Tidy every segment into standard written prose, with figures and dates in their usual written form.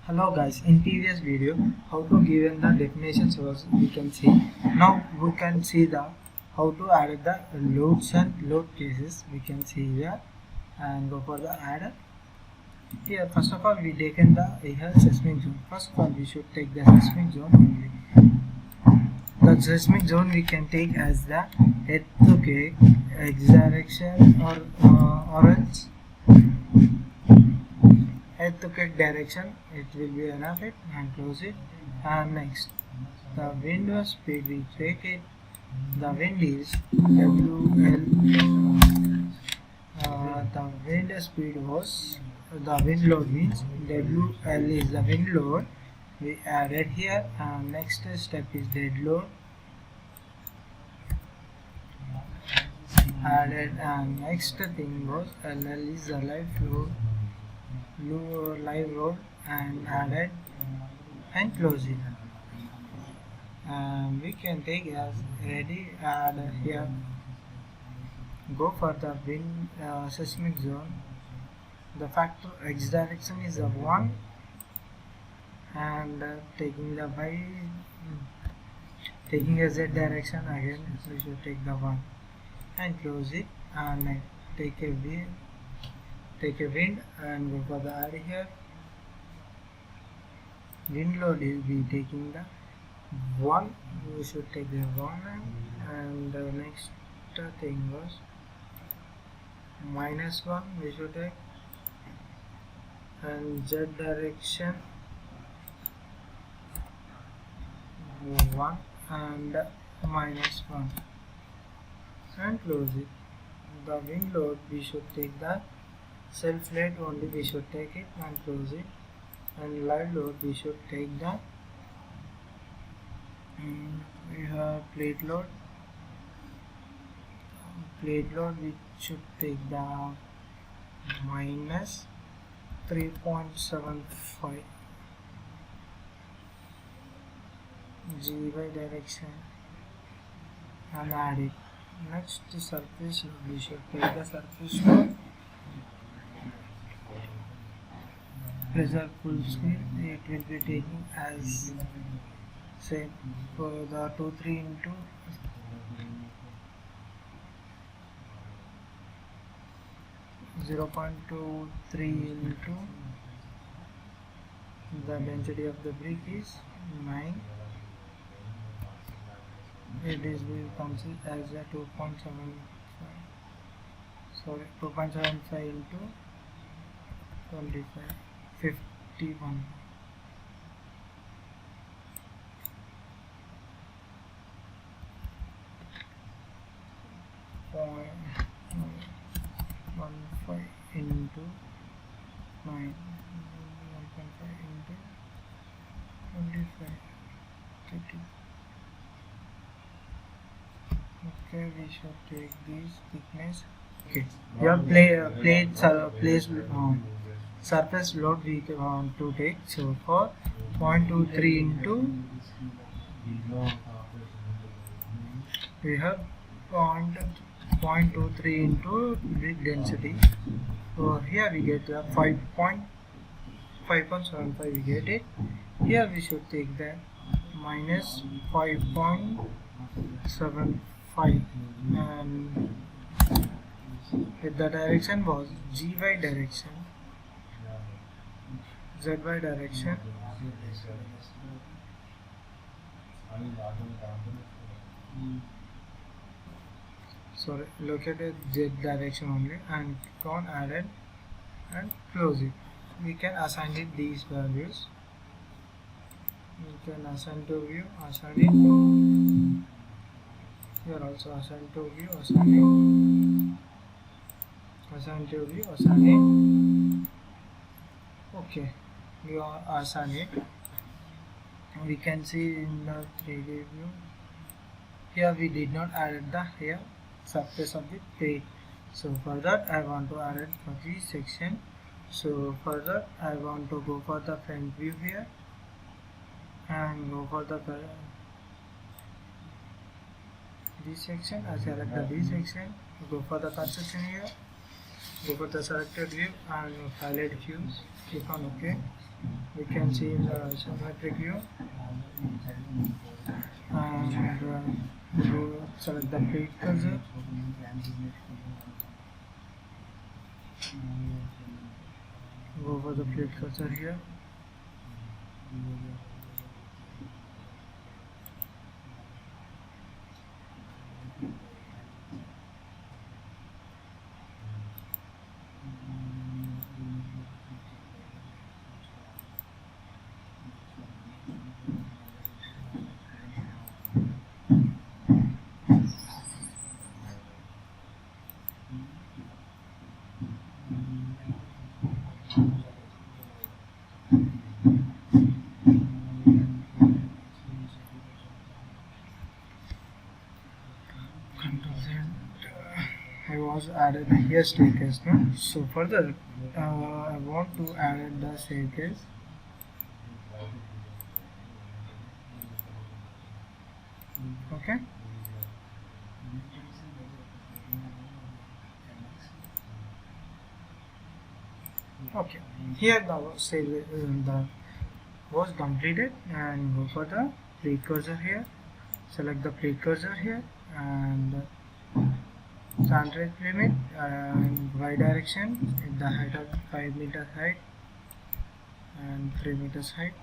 Hello guys, in previous video how to give the definitions was we can see. Now we can see the how to add the loads and load cases. We can see here and go for the add. Here first of all we taken the here seismic zone. First of all we should take the seismic zone only. The seismic zone we can take as the earthquake, x direction or else earthquake direction. It will be enough it and close it. And next the wind speed we take it. The wind is WL. The wind speed was the wind load means WL is the wind load we added here. And next step is dead load added. And next thing was LL is the live load and added and close it. And we can take as ready. Add here, go for the wind seismic zone. The factor x direction is a 1 and taking the taking a z direction again we should take the 1 and close it. And take a wind and go for the add here. Wind load will be taking the 1, we should take the 1. And the next thing was -1 we should take, and z direction 1 and -1 and close it. The wind load we should take the self load only, we should take it and close it. And live load we should take the we have plate load we should take the -3.75 GY direction and add it. Next to surface load we should take the surface load. Pressure full speed it will be taking as say for the 23 into 0.23 into the density of the brick is 9. It is will comes as a 2.75 into 25 51. Into 9, 1.5 into 25 30. Okay, we should take this thickness. Okay, your place surface load we want to take. So for 0.23 into we have 0.23 into brick density. So here we get the 5.75 we get it. Here we should take the -5.75 and with the direction was GY direction, ZY direction. Sorry, located Z direction only and click on added and close it. We can assign it these values. We can assign to view, assign it. Here also assign to view, assign it. Assign to view, assign it. Okay, we are assign it. We can see in the 3D view. Here we did not add the here surface of the plate. So for that I want to add it for this section. So for that I want to go for the front view here and go for the this section. I select the this section, go for the cut section here, go for the selected view and highlight views, click on OK. We can see in the symmetric view, and select the plate cursor. Go for the plate cursor here. I was added here staircase now. So further, I want to add the staircase. Okay. Okay. Here the was completed, and go for the precursor here. Select the precursor here and standard limit and y direction in the height of 5 meters height and 3 meters height.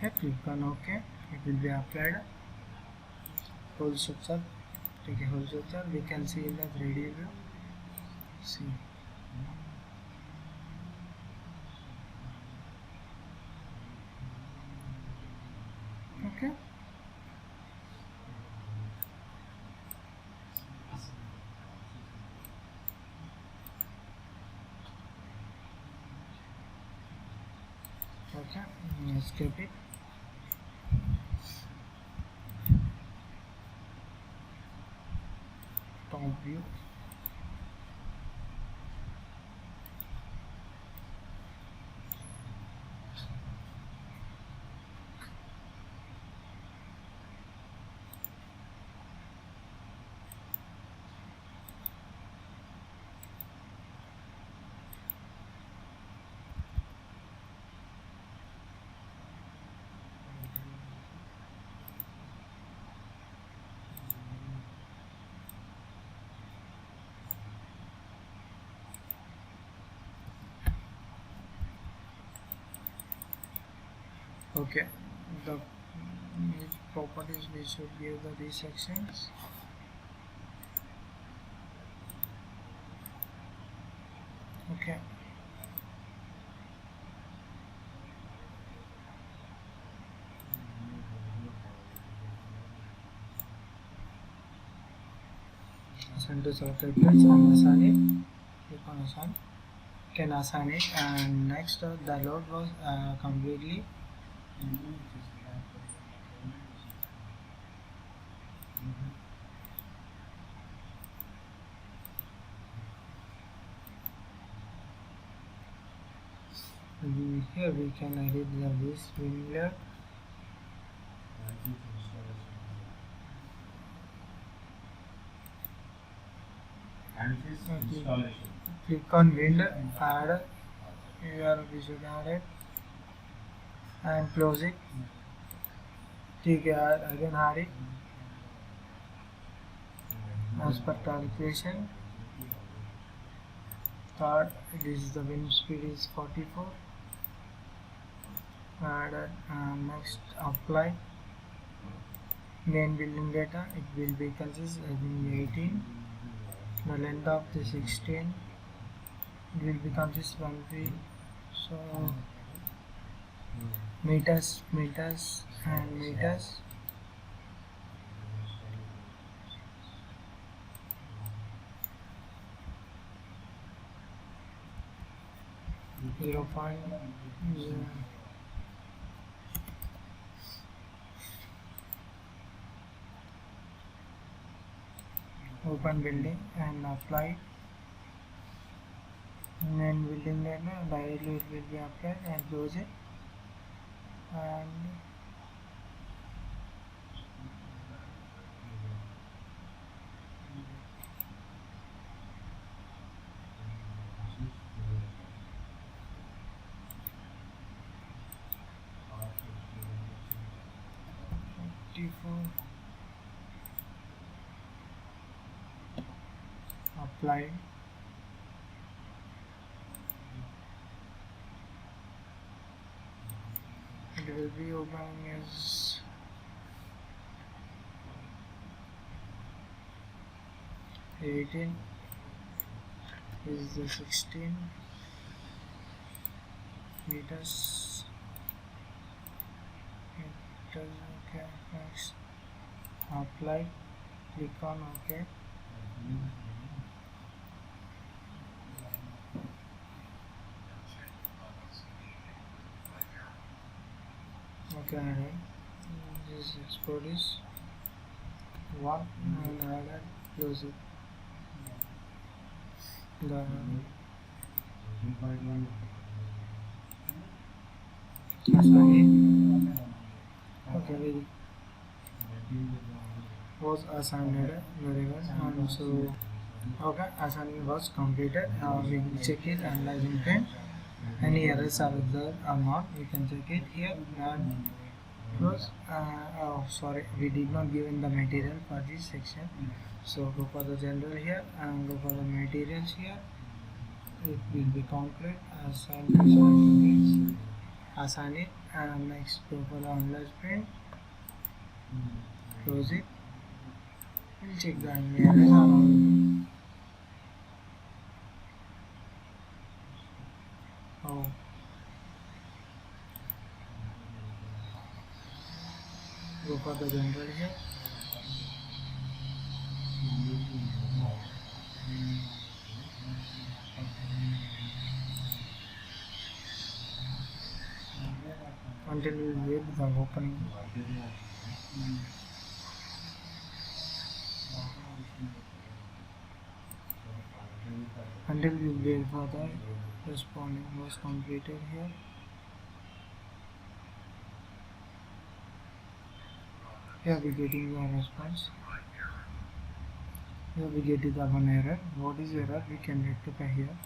Here click on OK. It will be applied. Whole structure. Take a whole structure. We can see in the 3D view. See. Okay. Okay, escape it. Top view. Okay, the properties we should give these sections. Okay. Center selected place and assign it. Click on assign. Can assign it, and next the load was completely here we can edit this window. Click on window, add, we should add it and close it. ठीक है again add it as per calculation. Third, this is the wind speed is 44. Add next apply main building data. It will be consist I think 18. The length of the 16. It will be consist 1 so meters and meters. Zero point open building and apply main building data. Directly it will be applied and close it. And 24 applied. It will be opening as 18 is the 16 meters. It does okay. Next, apply. Click on OK. Okay, this export is 1 and add close it. The assignee, okay, was assigned very well, and so okay, assignment was completed. We will check it, analyze and print. Any errors are there or not, we can check it here. And close. Oh, sorry, we did not give in the material for this section. So go for the general here and go for the materials here. It will be concrete. Assign it, and next go for the analyze print. Close it. We'll check the errors are all. Oh. Go for the general here. Until we wait the opening. Until we wait for the responding was completed here. Here we getting the response. Here we get the one error. What is error? We can rectify here.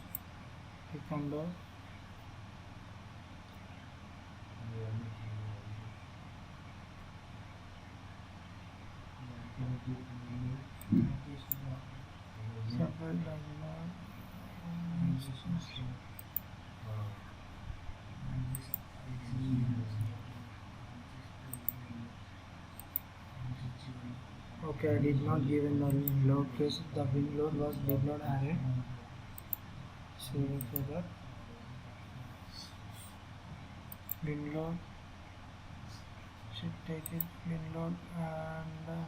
Click on the okay, I did not give in the load case. The wing load was did not added. So for that wing load should take it wing load and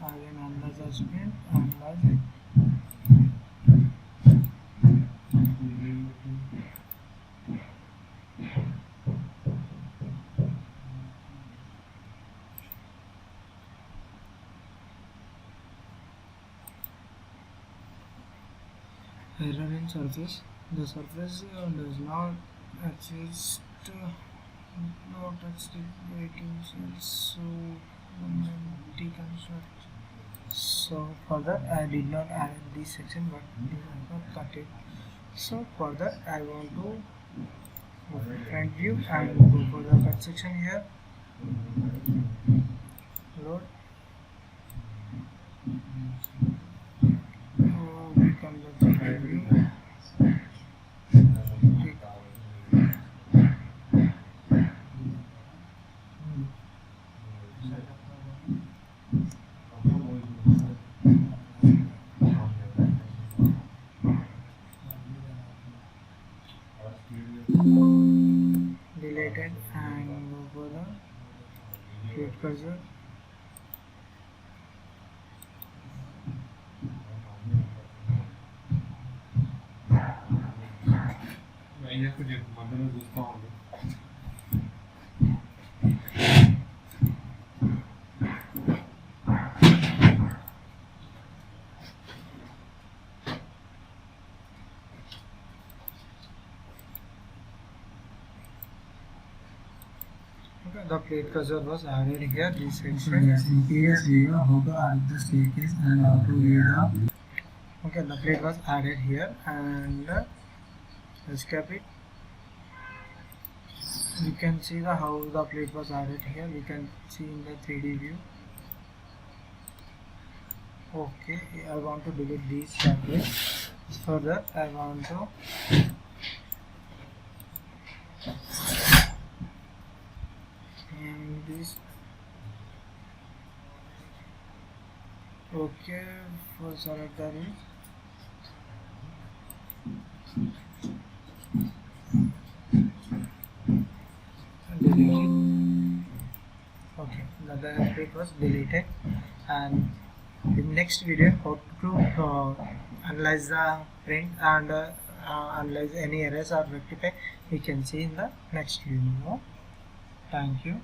again analyze the sprint, analyze it. Error in surface. The surface does not adjust, not touch the waiting cells, so deconstruct. So for that I did not add this section, but did not cut it. So for that I want to go for front view and go for the cut section here. Load. Become the front view. Deleted and go for the create cursor. Okay, the plate cursor was added here. This So yes, in previous video how to add the staircase and how to view the. Okay, the plate was added here and escape it. You can see the how the plate was added here. We can see in the 3D view. Okay, I want to delete these tablets. For that, I want to and this. Okay, for select that is. Delete it. Okay, the plate was deleted, and in next video how to analyze the print and analyze any errors or rectify we can see in the next video. Thank you.